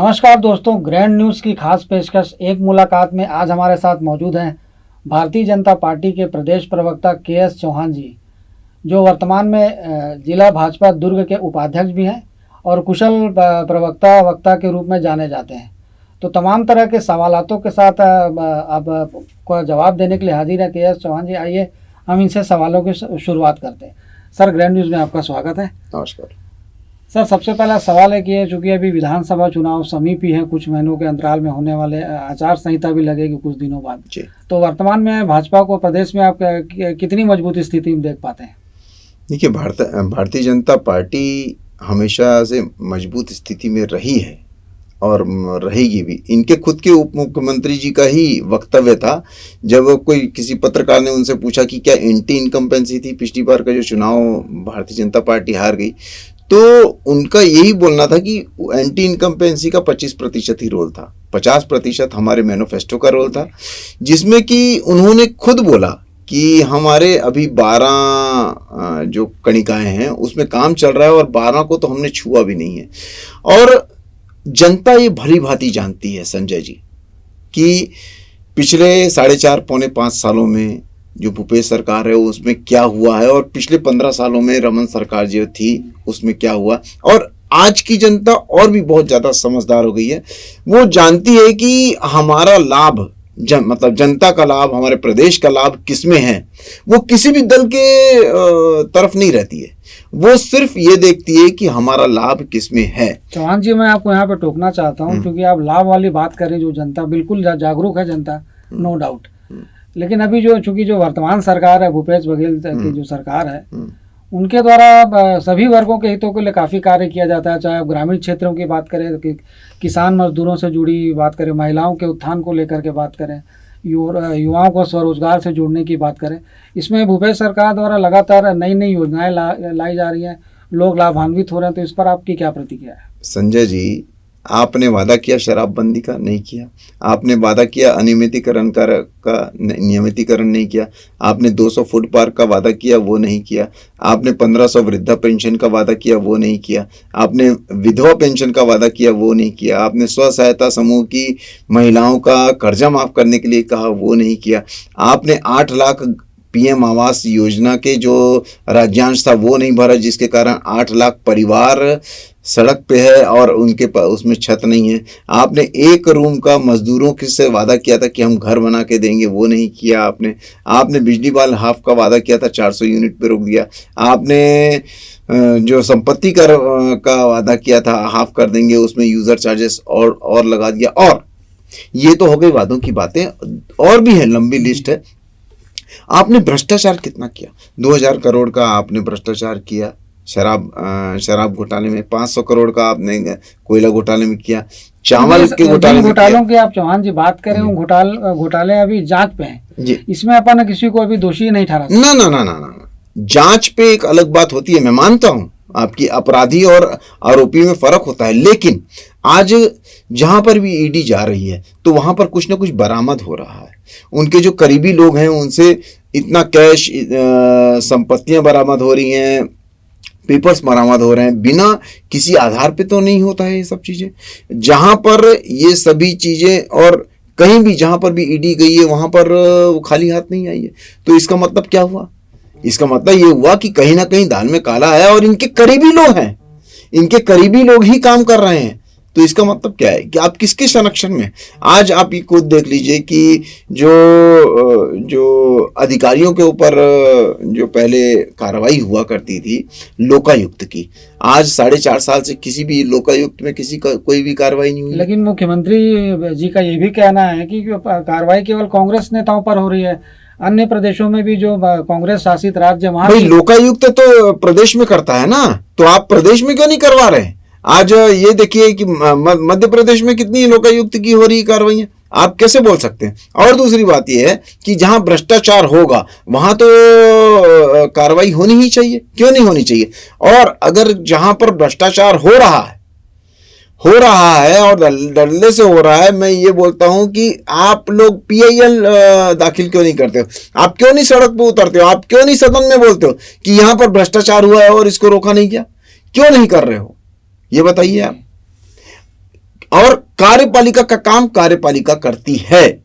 नमस्कार दोस्तों, grand news की खास पेशकश एक मुलाकात में आज हमारे साथ मौजूद हैं भारतीय जनता पार्टी के प्रदेश प्रवक्ता के.एस. चौहान जी, जो वर्तमान में जिला भाजपा दुर्ग के उपाध्यक्ष भी हैं और कुशल वक्ता के रूप में जाने जाते हैं। तो तमाम तरह के सवालातों के साथ अब को जवाब देने के लिए हाजिर है के.एस. चौहान जी। आइए हम इनसे सवालों की शुरुआत करते हैं। सर, ग्रैंड न्यूज़ में आपका स्वागत है। नमस्कार सर, सबसे पहला सवाल है कि चूँकि अभी विधानसभा चुनाव समीपी है, कुछ महीनों के अंतराल में होने वाले, आचार संहिता भी लगेगी कुछ दिनों बाद जी। तो वर्तमान में भाजपा को प्रदेश में आप कितनी मजबूत स्थिति में देख पाते हैं? देखिए, भारतीय जनता पार्टी हमेशा से मजबूत स्थिति में रही है और रहेगी भी। इनके खुद के उप मुख्यमंत्री जी का ही वक्तव्य था जब कोई किसी पत्रकार ने उनसे पूछा कि क्या एंटी इनकम्पेंसी थी पिछली बार का जो चुनाव भारतीय जनता पार्टी हार गई, तो उनका यही बोलना था कि एंटी इनकम्पेंसी का 25% ही रोल था, 50% हमारे मैनिफेस्टो का रोल था, जिसमें कि उन्होंने खुद बोला कि हमारे अभी 12 जो कणिकाएं हैं उसमें काम चल रहा है और 12 को तो हमने छुआ भी नहीं है। और जनता ये भली भांति जानती है संजय जी कि पिछले 4.5 पौने 5 सालों में जो भूपेश सरकार है उसमें क्या हुआ है और पिछले 15 सालों में रमन सरकार जो थी उसमें क्या हुआ। और आज की जनता और भी बहुत ज़्यादा समझदार हो गई है। वो जानती है कि हमारा लाभ मतलब जनता का लाभ, हमारे प्रदेश का लाभ किसमें है। वो किसी भी दल के तरफ नहीं रहती है, वो सिर्फ ये देखती है कि हमारा लाभ किसमें है। चौहान जी, मैं आपको यहाँ पे टोकना चाहता हूँ क्योंकि आप लाभ वाली बात करें, जो जनता बिल्कुल जागरूक है, जनता नो डाउट। लेकिन अभी चूंकि जो वर्तमान सरकार है, भूपेश बघेल की जो सरकार है, उनके द्वारा सभी वर्गों के हितों के लिए काफ़ी कार्य किया जाता है। चाहे आप ग्रामीण क्षेत्रों की बात करें, किसान मजदूरों से जुड़ी बात करें, महिलाओं के उत्थान को लेकर के बात करें, युवाओं को स्वरोजगार से जोड़ने की बात करें, इसमें भूपेश सरकार द्वारा लगातार नई नई योजनाएं लाई जा रही हैं, लोग लाभान्वित हो रहे हैं। तो इस पर आपकी क्या प्रतिक्रिया है? संजय जी, आपने वादा किया शराबबंदी का, नहीं किया। आपने वादा किया अनियमितीकरण का नियमितीकरण नहीं किया। आपने 200 फूड पार्क का वादा किया, वो नहीं किया। आपने 1500 वृद्धा पेंशन का वादा किया, वो नहीं किया। आपने विधवा पेंशन का वादा किया, वो नहीं किया। आपने स्व सहायता समूह की महिलाओं का कर्जा माफ करने के लिए कहा, वो नहीं किया। आपने 8 लाख PM आवास योजना के जो राज्यांश था वो नहीं भरा, जिसके कारण 8 लाख परिवार सड़क पे है और उनके उसमें छत नहीं है। आपने 1 रूम का मजदूरों से वादा किया था कि हम घर बना के देंगे, वो नहीं किया। आपने बिजली बिल हाफ का वादा किया था, 400 यूनिट पे रोक दिया। आपने जो संपत्ति कर का वादा किया था हाफ कर देंगे, उसमें यूज़र चार्जेस और लगा दिया। और ये तो हो गई वादों की बातें, और भी है, लंबी लिस्ट है। आपने भ्रष्टाचार कितना किया? 2000 करोड़ का आपने भ्रष्टाचार किया शराब घोटाले में, 500 करोड़ का आपने कोयला घोटाले में किया, चावल के घोटालों की आप चौहान जी बात करें, घोटाले अभी जांच पे हैं जी। इसमें अपन किसी को अभी दोषी नहीं ठहरा। ना, जांच पे एक अलग बात होती है। मैं मानता हूँ आपकी अपराधी और आरोपी में फर्क होता है, लेकिन आज जहां पर भी ईडी जा रही है तो वहां पर कुछ ना कुछ बरामद हो रहा है। उनके जो करीबी लोग हैं उनसे इतना कैश, संपत्तियां बरामद हो रही हैं, पेपर्स बरामद हो रहे हैं, बिना किसी आधार पे तो नहीं होता है ये सब चीज़ें। जहां पर ये सभी चीज़ें, और कहीं भी जहां पर भी ईडी गई है वहां पर वो खाली हाथ नहीं आई है। तो इसका मतलब क्या हुआ? इसका मतलब ये हुआ कि कहीं ना कहीं दाल में काला है और इनके करीबी लोग हैं, इनके करीबी लोग ही काम कर रहे हैं। तो इसका मतलब क्या है कि आप किसके संरक्षण में? आज आप ये खुद देख लीजिए कि जो अधिकारियों के ऊपर जो पहले कार्रवाई हुआ करती थी लोकायुक्त की, आज 4.5 साल से किसी भी लोकायुक्त में किसी का कोई भी कार्रवाई नहीं हुई। लेकिन मुख्यमंत्री जी का ये भी कहना है कि कार्रवाई केवल कांग्रेस नेताओं पर हो रही है, अन्य प्रदेशों में भी जो कांग्रेस शासित राज्य, वहां लोकायुक्त तो प्रदेश में करता है ना, तो आप प्रदेश में क्यों नहीं करवा रहे? आज ये देखिए कि मध्य प्रदेश में कितनी लोकायुक्त की हो रही कार्रवाई, आप कैसे बोल सकते हैं? और दूसरी बात यह है कि जहां भ्रष्टाचार होगा वहां तो कार्रवाई होनी ही चाहिए, क्यों नहीं होनी चाहिए? और अगर जहां पर भ्रष्टाचार हो रहा है और डरले से हो रहा है, मैं ये बोलता हूं कि आप लोग PIL दाखिल क्यों नहीं करते हो? आप क्यों नहीं सड़क पर उतरते हो? आप क्यों नहीं सदन में बोलते हो कि यहां पर भ्रष्टाचार हुआ है और इसको रोका नहीं गया? क्यों नहीं कर रहे हो? ये बताइए आप। और कार्यपालिका का काम कार्यपालिका करती है,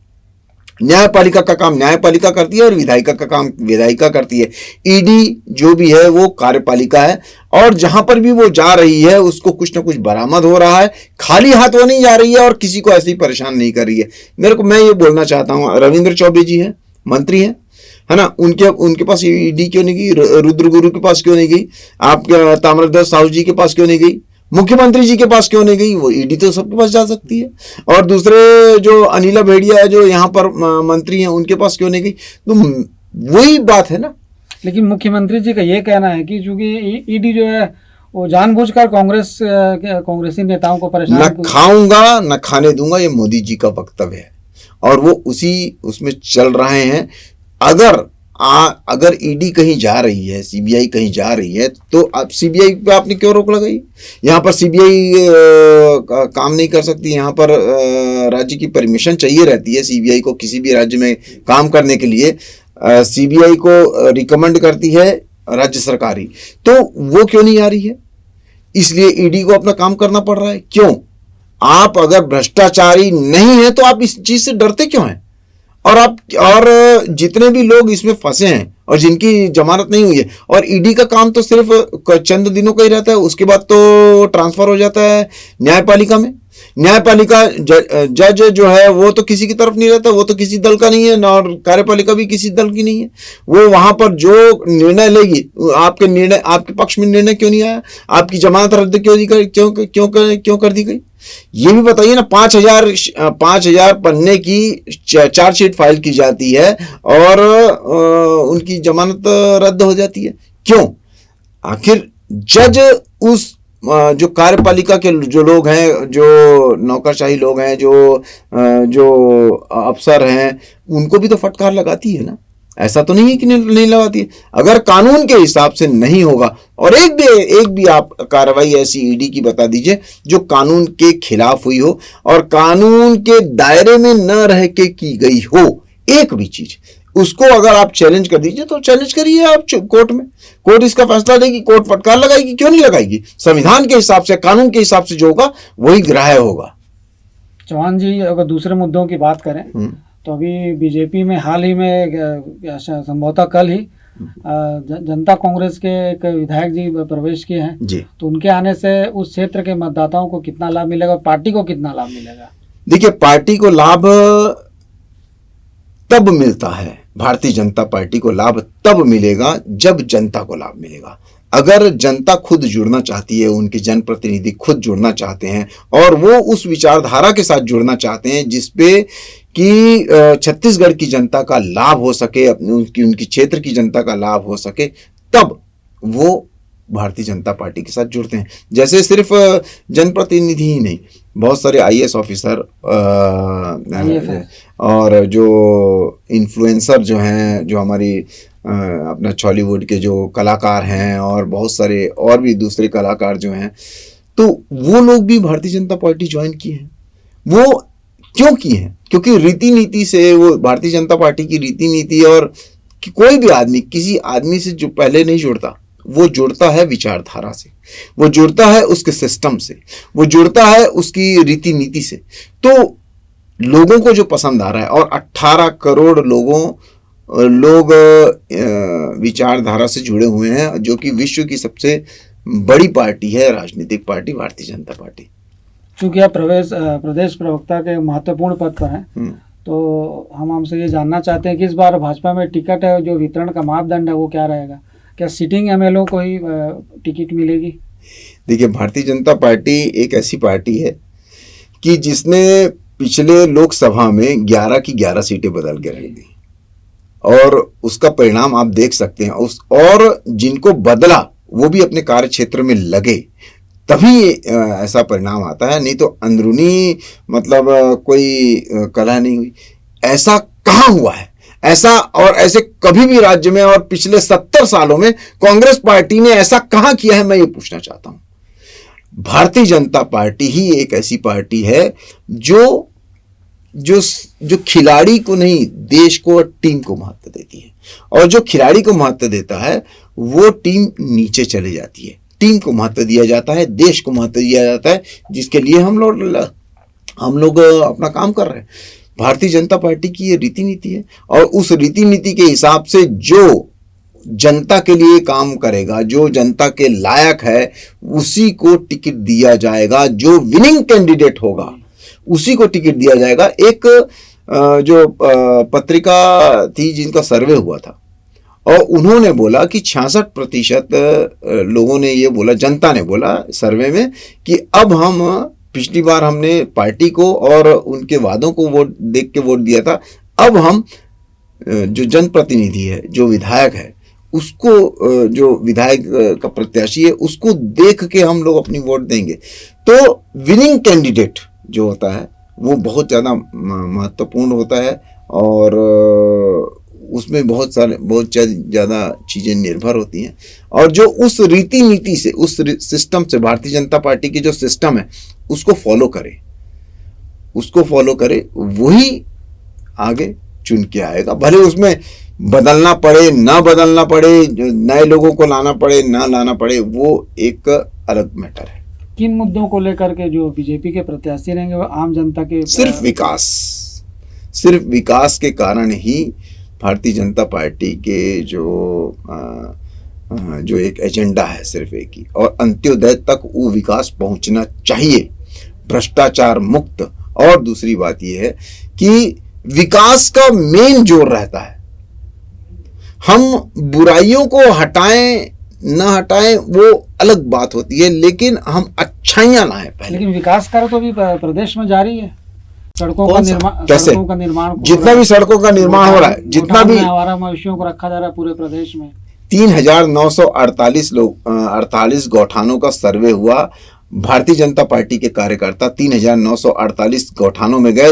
न्यायपालिका का काम न्यायपालिका करती है और विधायिका का काम विधायिका करती है। ईडी जो भी है वो कार्यपालिका है और जहां पर भी वो जा रही है उसको कुछ ना कुछ बरामद हो रहा है, खाली हाथ वो नहीं जा रही है और किसी को ऐसे ही परेशान नहीं कर रही है। मैं ये बोलना चाहता हूं, रविंद्र चौबे जी हैं, मंत्री हैं, है ना, उनके पास ईडी क्यों नहीं गई? रुद्र गुरु के पास क्यों नहीं गई? आपके ताम्रध्वज साहू जी के पास क्यों नहीं गई? मुख्यमंत्री जी के पास क्यों नहीं गई? वो ईडी तो सबके पास जा सकती है। और दूसरे जो अनिला भेड़िया है जो यहाँ पर मंत्री हैं उनके पास क्यों नहीं गई? तो वही बात है ना। लेकिन मुख्यमंत्री जी का ये कहना है कि चूंकि ईडी जो है वो जानबूझकर कांग्रेसी नेताओं को परेशान, न खाऊंगा न खाने दूंगा, ये मोदी जी का वक्तव्य है और वो उसमें चल रहे हैं। अगर ईडी कहीं जा रही है, सीबीआई कहीं जा रही है, तो अब सीबीआई पे आपने क्यों रोक लगाई? यहाँ पर सीबीआई काम नहीं कर सकती, यहाँ पर राज्य की परमिशन चाहिए रहती है सीबीआई को किसी भी राज्य में काम करने के लिए। सीबीआई को रिकमेंड करती है राज्य सरकार ही, तो वो क्यों नहीं आ रही है? इसलिए ईडी को अपना काम करना पड़ रहा है। क्यों? आप अगर भ्रष्टाचारी नहीं है तो आप इस चीज से डरते क्यों हैं? और जितने भी लोग इसमें फंसे हैं और जिनकी जमानत नहीं हुई है, और ईडी का काम तो सिर्फ चंद दिनों का ही रहता है, उसके बाद तो ट्रांसफर हो जाता है न्यायपालिका में। न्यायपालिका जज जो है वो तो किसी की तरफ नहीं रहता, वो तो किसी दल का नहीं है, और कार्यपालिका भी किसी दल की नहीं है। वो वहां पर जो निर्णय लेगी, आपके पक्ष में निर्णय क्यों नहीं आया? आपकी जमानत रद्द क्यों कर दी गई? ये भी बताइए ना। 5,000 पन्ने की चार्जशीट फाइल की जाती है और उनकी जमानत रद्द हो जाती है, क्यों? आखिर जज उस जो कार्यपालिका के जो लोग हैं, जो नौकरशाही लोग हैं, जो अफसर हैं, उनको भी तो फटकार लगाती है ना। ऐसा तो नहीं है कि नहीं लगाती है। अगर कानून के हिसाब से नहीं होगा, और एक भी आप कार्रवाई ऐसी ईडी की बता दीजिए जो कानून के खिलाफ हुई हो और कानून के दायरे में न रह के की गई हो, एक भी चीज, उसको अगर आप चैलेंज कर दीजिए तो चैलेंज करिए आप कोर्ट में। कोर्ट इसका फैसला देगी, कोर्ट फटकार लगाएगी, क्यों नहीं लगाएगी? संविधान के हिसाब से, कानून के हिसाब से जो होगा वही ग्राह्य होगा। चौहान जी, अगर दूसरे मुद्दों की बात करें तो अभी बीजेपी में हाल ही में संभवतः कल ही जनता कांग्रेस के एक विधायक जी प्रवेश किए हैं जी। तो उनके आने से उस क्षेत्र के मतदाताओं को कितना लाभ मिलेगा और पार्टी को कितना लाभ मिलेगा? देखिए, पार्टी को लाभ तब मिलता है, भारतीय जनता पार्टी को लाभ तब मिलेगा जब जनता को लाभ मिलेगा। अगर जनता खुद जुड़ना चाहती है, उनके जनप्रतिनिधि खुद जुड़ना चाहते हैं और वो उस विचारधारा के साथ जुड़ना चाहते हैं जिसपे कि छत्तीसगढ़ की जनता का लाभ हो सके, उनकी क्षेत्र की जनता का लाभ हो सके, तब वो भारतीय जनता पार्टी के साथ जुड़ते हैं। जैसे सिर्फ जनप्रतिनिधि ही नहीं, बहुत सारे आईएएस ऑफिसर और जो इन्फ्लुएंसर जो हैं, जो हमारी अपना बॉलीवुड के जो कलाकार हैं और बहुत सारे और भी दूसरे कलाकार जो हैं, तो वो लोग भी भारतीय जनता पार्टी ज्वाइन किए हैं। वो क्यों किए हैं? क्योंकि रीति नीति से, वो भारतीय जनता पार्टी की रीति नीति, और कि कोई भी आदमी किसी आदमी से जो पहले नहीं जुड़ता, वो जुड़ता है विचारधारा से, वो जुड़ता है उसके सिस्टम से, वो जुड़ता है उसकी रीति नीति से। तो लोगों को जो पसंद आ रहा है, और 18 करोड़ लोग विचारधारा से जुड़े हुए हैं, जो कि विश्व की सबसे बड़ी पार्टी है, राजनीतिक पार्टी भारतीय जनता पार्टी। चूंकि आप प्रदेश प्रवक्ता के महत्वपूर्ण पद पर हैं, तो हम हमसे ये जानना चाहते हैं कि इस बार भाजपा में टिकट है जो वितरण का मापदंड है वो क्या रहेगा? क्या सिटिंग एमएलओ को ही टिकट मिलेगी? देखिए, भारतीय जनता पार्टी एक ऐसी पार्टी है कि जिसने पिछले लोकसभा में 11 की 11 सीटें बदल के रख दी, और उसका परिणाम आप देख सकते हैं। और जिनको बदला वो भी अपने कार्य क्षेत्र में लगे, तभी ऐसा परिणाम आता है, नहीं तो अंदरूनी मतलब कोई कलह नहीं हुई। ऐसा कहाँ हुआ है? ऐसे कभी भी राज्य में और पिछले 70 सालों में कांग्रेस पार्टी ने ऐसा कहाँ किया है, मैं ये पूछना चाहता हूं। भारतीय जनता पार्टी ही एक ऐसी पार्टी है जो खिलाड़ी को नहीं, देश को और टीम को महत्व देती है, और जो खिलाड़ी को महत्व देता है वो टीम नीचे चली जाती है। टीम को महत्व दिया जाता है, देश को महत्व दिया जाता है, जिसके लिए हम हम लोग अपना काम कर रहे हैं। भारतीय जनता पार्टी की ये रीति नीति है और उस रीति नीति के हिसाब से जो जनता के लिए काम करेगा, जो जनता के लायक है, उसी को टिकट दिया जाएगा। जो विनिंग कैंडिडेट होगा उसी को टिकट दिया जाएगा। एक जो पत्रिका थी जिनका सर्वे हुआ था और उन्होंने बोला कि 66% लोगों ने ये बोला, जनता ने बोला सर्वे में कि अब हम, पिछली बार हमने पार्टी को और उनके वादों को वोट देख के वोट दिया था, अब हम जो जनप्रतिनिधि है, जो विधायक है, उसको, जो विधायक का प्रत्याशी है, उसको देख के हम लोग अपनी वोट देंगे। तो विनिंग कैंडिडेट जो होता है वो बहुत ज़्यादा महत्वपूर्ण होता है और उसमें बहुत ज़्यादा चीज़ें निर्भर होती हैं। और जो उस रीति नीति से, उस सिस्टम से, भारतीय जनता पार्टी की जो सिस्टम है उसको फॉलो करे, वही आगे चुन के आएगा। भले उसमें बदलना पड़े, ना बदलना पड़े, नए लोगों को लाना पड़े, ना लाना पड़े, वो एक अलग मैटर है। किन मुद्दों को लेकर के जो बीजेपी के प्रत्याशी रहेंगे वो आम जनता के सिर्फ विकास के कारण ही भारतीय जनता पार्टी के जो एक एजेंडा है, सिर्फ एक ही, और अंत्योदय तक वो विकास पहुंचना चाहिए, भ्रष्टाचार मुक्त। और दूसरी बात यह है कि विकास का मेन जोर रहता है। हम बुराइयों को हटाएं ना हटाएं वो अलग बात होती है, लेकिन हम अच्छाइयां लाएं पहले। लेकिन विकास कार्य तो भी प्रदेश में जारी है। सड़कों का निर्माण जितना भी सड़कों का निर्माण हो रहा है, जितना भी आवारा मवेशियों को रखा जा रहा है पूरे प्रदेश में, 3,948 गौठानों का सर्वे हुआ। भारतीय जनता पार्टी के कार्यकर्ता 3,948 गौठानों में गए।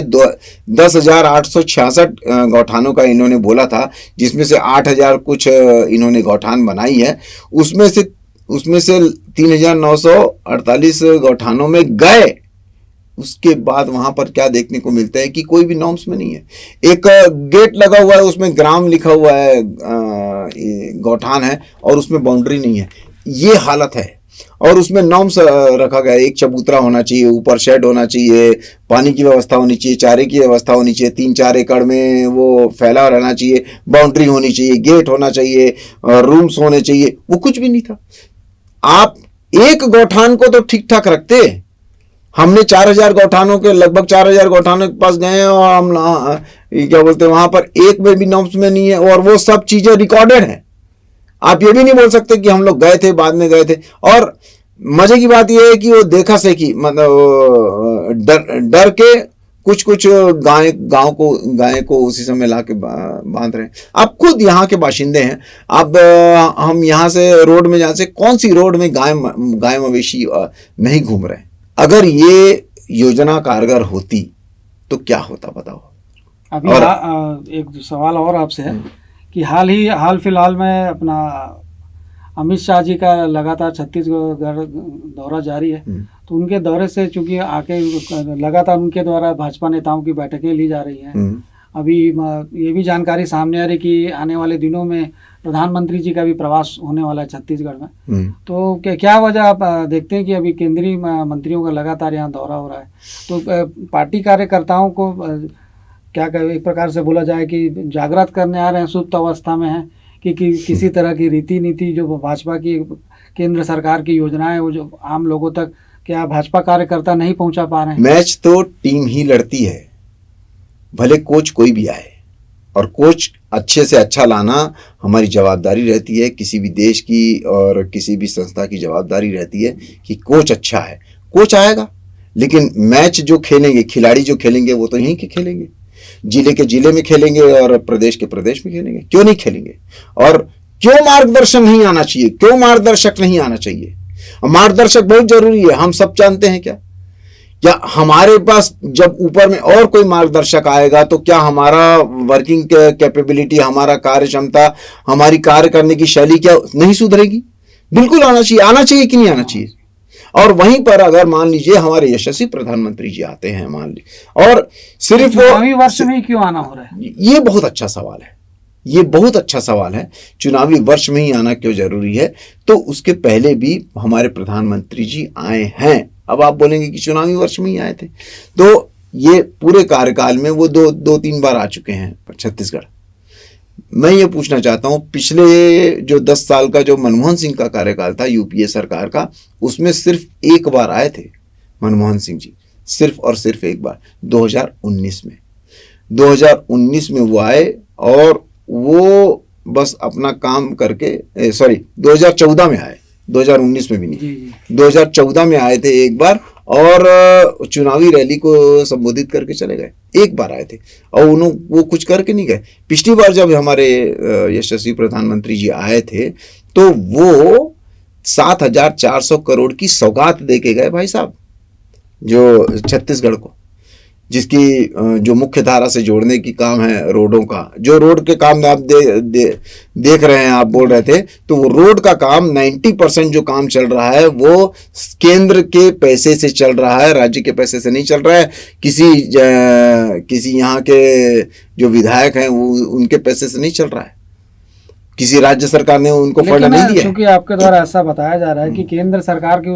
10,866 गौठानों का इन्होंने बोला था, जिसमें से 8,000 कुछ इन्होंने गौठान बनाई है। उसमें से 3,948 गौठानों में गए। उसके बाद वहां पर क्या देखने को मिलता है कि कोई भी नॉर्म्स में नहीं है। एक गेट लगा हुआ है, उसमें ग्राम लिखा हुआ है, गौठान है, और उसमें बाउंड्री नहीं है। ये हालत है। और उसमें नॉर्म्स रखा गया है, एक चबूतरा होना चाहिए, ऊपर शेड होना चाहिए, पानी की व्यवस्था होनी चाहिए, चारे की व्यवस्था होनी चाहिए, 3-4 एकड़ में वो फैला रहना चाहिए, बाउंड्री होनी चाहिए, गेट होना चाहिए, रूम्स होने चाहिए। वो कुछ भी नहीं था। आप एक गौठान को तो ठीक ठाक रखते। हमने 4,000 गौठानों के, लगभग 4,000 गौठानों के पास गए हैं और हम क्या बोलते हैं, वहां पर एक में भी नॉर्म्स में नहीं है, और वो सब चीजें रिकॉर्डेड हैं। आप ये भी नहीं बोल सकते कि हम लोग गए थे, बाद में गए थे। और मजे की बात यह है कि वो देखा से कि मतलब डर के कुछ गाय को उसी समय ला के बांध रहे हैं। आप खुद यहाँ के बाशिंदे हैं। अब हम यहाँ से रोड में, जहाँ से कौन सी रोड में गाय मवेशी नहीं घूम रहे हैं। अगर ये योजना कारगर होती तो क्या होता बताओ। अभी एक सवाल और आपसे है कि हाल फिलहाल में अपना अमित शाह जी का लगातार छत्तीसगढ़ दौरा जारी है। तो उनके दौरे से चूंकि आके लगातार उनके द्वारा भाजपा नेताओं की बैठकें ली जा रही हैं। अभी ये भी जानकारी सामने आ रही कि आने वाले दिनों में प्रधानमंत्री जी का भी प्रवास होने वाला है छत्तीसगढ़ में। तो क्या वजह आप देखते हैं कि अभी केंद्रीय मंत्रियों का लगातार यहाँ दौरा हो रहा है। तो पार्टी कार्यकर्ताओं को क्या एक प्रकार से बोला जाए कि जागृत करने आ रहे हैं, सुप्त अवस्था में है कि किसी तरह की रीति नीति जो भाजपा की केंद्र सरकार की योजनाएं वो जो आम लोगों तक क्या भाजपा कार्यकर्ता नहीं पहुंचा पा रहे हैं। मैच तो टीम ही लड़ती है, भले कोच कोई भी आए, और कोच अच्छे से अच्छा लाना हमारी जवाबदारी रहती है। किसी भी देश की और किसी भी संस्था की जवाबदारी रहती है कि कोच अच्छा है। कोच आएगा, लेकिन मैच जो खेलेंगे, खिलाड़ी जो खेलेंगे, वो तो यहीं के खेलेंगे, जिले के जिले में खेलेंगे और प्रदेश के प्रदेश में खेलेंगे। क्यों नहीं खेलेंगे? और क्यों मार्गदर्शन नहीं आना चाहिए? क्यों मार्गदर्शक नहीं आना चाहिए? मार्गदर्शक बहुत जरूरी है। हम सब जानते हैं क्या हमारे पास जब ऊपर में और कोई मार्गदर्शक आएगा तो क्या हमारा वर्किंग कैपेबिलिटी, हमारा कार्य क्षमता, हमारी कार्य करने की शैली क्या नहीं सुधरेगी? बिल्कुल आना चाहिए कि नहीं आना चाहिए? और वहीं पर अगर मान लीजिए हमारे यशस्वी प्रधानमंत्री जी आते हैं, मान लीजिए, और सिर्फ चुनावी वर्ष में क्यों आना हो रहा है? ये बहुत अच्छा सवाल है। ये बहुत अच्छा सवाल है। चुनावी वर्ष में ही आना क्यों जरूरी है? तो उसके पहले भी हमारे प्रधानमंत्री जी आए हैं। अब आप बोलेंगे कि चुनावी वर्ष में ही आए थे, तो ये पूरे कार्यकाल में वो दो तीन बार आ चुके हैं छत्तीसगढ़। मैं ये पूछना चाहता हूँ, पिछले जो 10 साल का जो मनमोहन सिंह का कार्यकाल था यूपीए सरकार का, उसमें सिर्फ एक बार आए थे मनमोहन सिंह जी, सिर्फ और सिर्फ एक बार 2019 में। 2019 में वो आए और वो बस अपना काम करके, सॉरी 2014 में आए, 2019 में भी नहीं, 2014 में आए थे एक बार और चुनावी रैली को संबोधित करके चले गए। एक बार आए थे और वो कुछ करके नहीं गए। पिछली बार जब हमारे यशस्वी प्रधानमंत्री जी आए थे तो वो 7,400 करोड़ की सौगात दे के गए भाई साहब, जो छत्तीसगढ़ को, जिसकी जो मुख्य धारा से जोड़ने की काम है रोडों का, जो रोड के काम में आप देख रहे हैं, आप बोल रहे थे, तो वो रोड का काम 90% जो काम चल रहा है वो केंद्र के पैसे से चल रहा है, राज्य के पैसे से नहीं चल रहा है। किसी यहाँ के जो विधायक हैं वो उनके पैसे से नहीं चल रहा है, किसी राज्य सरकार ने उनको फंड नहीं दिया। क्योंकि आपके द्वारा ऐसा बताया जा रहा है कि केंद्र सरकार के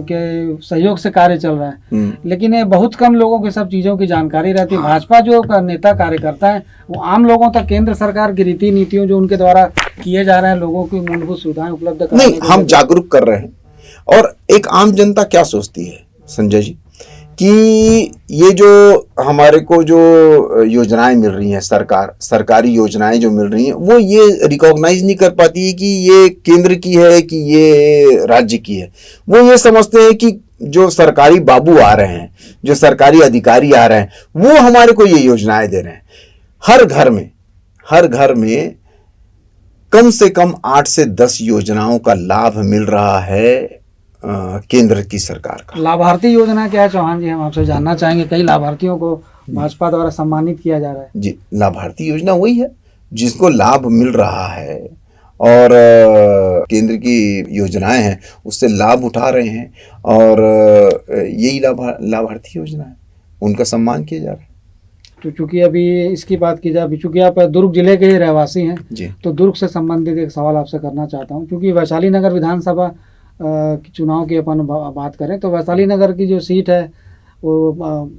के सहयोग से कार्य चल रहा है, लेकिन ये बहुत कम लोगों को सब चीजों की जानकारी रहती है। भाजपा जो नेता कार्यकर्ता है वो आम लोगों तक केंद्र सरकार की रीति नीतियों जो उनके द्वारा किए जा रहे हैं, लोगों की मूलभूत सुविधाएं उपलब्ध कराने नहीं, हम जागरूक कर रहे हैं। और एक आम जनता क्या सोचती है संजय जी, कि ये जो हमारे को जो योजनाएं मिल रही हैं, सरकारी योजनाएं जो मिल रही हैं, वो ये रिकॉग्नाइज नहीं कर पाती है कि ये केंद्र की है कि ये राज्य की है। वो ये समझते हैं कि जो सरकारी बाबू आ रहे हैं, जो सरकारी अधिकारी आ रहे हैं, वो हमारे को ये योजनाएं दे रहे हैं। हर घर में कम से कम 8 से 10 योजनाओं का लाभ मिल रहा है केंद्र की सरकार का। लाभार्थी योजना क्या है चौहान जी, हम आपसे जानना चाहेंगे। कई लाभार्थियों को भाजपा द्वारा सम्मानित किया जा रहा है। जी, लाभार्थी योजना वही है जिसको लाभ मिल रहा है और केंद्र की योजनाएं हैं उससे लाभ उठा रहे हैं, और यही लाभार्थी योजना है, उनका सम्मान किया जा रहा है। तो चूंकि अभी इसकी बात की जाए, चूंकि आप दुर्ग जिले के ही रहवासी हैं जी, तो दुर्ग से संबंधित एक सवाल आपसे करना चाहता हूँ। क्योंकि वैशाली नगर विधानसभा चुनाव की अपन बात करें तो वैशाली नगर की जो सीट है वो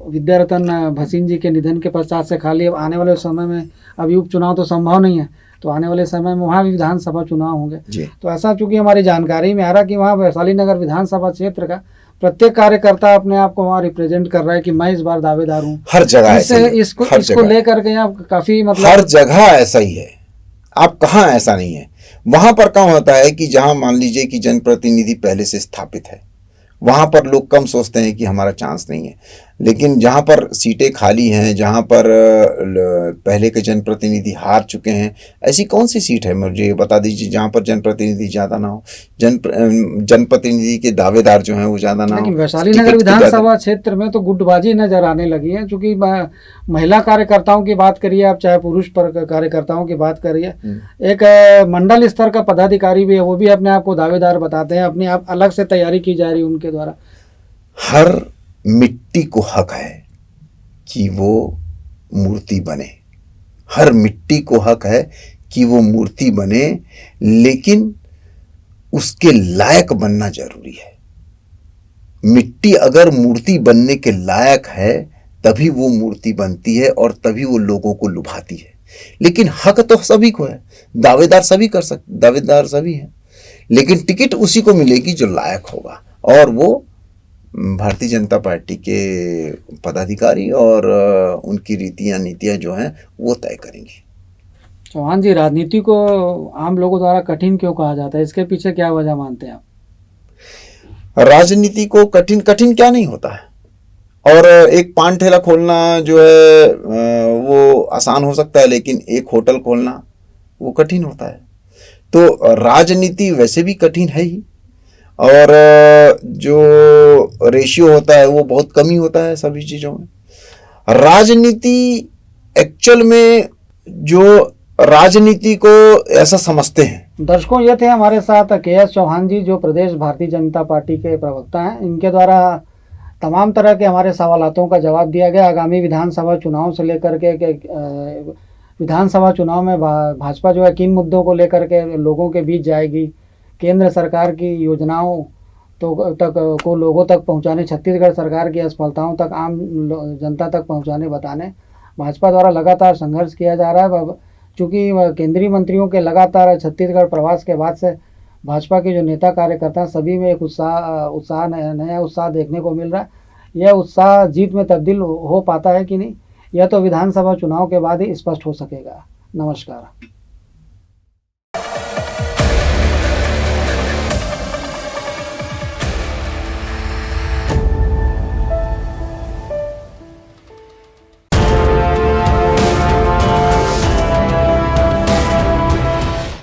विद्यारतन भसीन जी के निधन के पश्चात से खाली। अब आने वाले समय में अभी उपचुनाव तो संभव नहीं है, तो आने वाले समय में वहाँ भी विधानसभा चुनाव होंगे। तो ऐसा चूंकि हमारी जानकारी में आ रहा कि वहाँ वैशाली नगर विधानसभा क्षेत्र का प्रत्येक कार्यकर्ता अपने आप को वहाँ रिप्रेजेंट कर रहा है कि मैं इस बार दावेदार हूँ। हर जगह इसको लेकर के यहाँ काफी मतलब हर जगह ऐसा ही है। आप कहाँ ऐसा नहीं है? वहां पर क्या होता है कि जहां मान लीजिए कि जनप्रतिनिधि पहले से स्थापित है, वहां पर लोग कम सोचते हैं कि हमारा चांस नहीं है। लेकिन जहां पर सीटें खाली हैं, जहां पर पहले के जनप्रतिनिधि हार चुके हैं, ऐसी कौन सी सीट है मुझे बता दीजिए जहां पर जनप्रतिनिधि ज़्यादा ना हो, जनप्रतिनिधि के दावेदार जो हैं वो ज़्यादा ना हो। लेकिन वैशाली नगर विधानसभा क्षेत्र में तो गुटबाजी नजर आने लगी है। चूंकि महिला कार्यकर्ताओं की बात करिए आप, चाहे पुरुष पर कार्यकर्ताओं की बात करिए, एक मंडल स्तर का पदाधिकारी भी है, वो भी अपने आप को दावेदार बताते हैं, अपने आप अलग से तैयारी की जा रही है उनके द्वारा। हर मिट्टी को हक है कि वो मूर्ति बने, हर मिट्टी को हक है कि वो मूर्ति बने, लेकिन उसके लायक बनना जरूरी है। मिट्टी अगर मूर्ति बनने के लायक है तभी वो मूर्ति बनती है और तभी वो लोगों को लुभाती है। लेकिन हक तो सभी को है, दावेदार सभी कर सकते, दावेदार सभी हैं, लेकिन टिकट उसी को मिलेगी जो लायक होगा, और वो भारतीय जनता पार्टी के पदाधिकारी और उनकी रीतियां नीतियां जो हैं वो तय करेंगी। चौहान जी, राजनीति को आम लोगों द्वारा कठिन क्यों कहा जाता है? इसके पीछे क्या वजह मानते हैं आप? राजनीति को कठिन क्या नहीं होता है, और एक पान ठेला खोलना जो है वो आसान हो सकता है, लेकिन एक होटल खोलना वो कठिन होता है। तो राजनीति वैसे भी कठिन है ही, और जो रेशियो होता है वो बहुत कम ही होता है सभी चीज़ों में। राजनीति एक्चुअल में जो राजनीति को ऐसा समझते हैं। दर्शकों, ये थे हमारे साथ के.एस. चौहान जी, जो प्रदेश भारतीय जनता पार्टी के प्रवक्ता हैं। इनके द्वारा तमाम तरह के हमारे सवालों का जवाब दिया गया। आगामी विधानसभा चुनाव से लेकर के विधानसभा चुनाव में भाजपा जो है किन मुद्दों को लेकर के लोगों के बीच जाएगी, केंद्र सरकार की योजनाओं तो तक को लोगों तक पहुंचाने, छत्तीसगढ़ सरकार की असफलताओं तक आम जनता तक पहुंचाने बताने भाजपा द्वारा लगातार संघर्ष किया जा रहा है। चूँकि केंद्रीय मंत्रियों के लगातार छत्तीसगढ़ प्रवास के बाद से भाजपा के जो नेता कार्यकर्ता हैं सभी में एक उत्साह नया उत्साह देखने को मिल रहा है। यह उत्साह जीत में तब्दील हो पाता है कि नहीं, यह तो विधानसभा चुनाव के बाद ही स्पष्ट हो सकेगा। नमस्कार।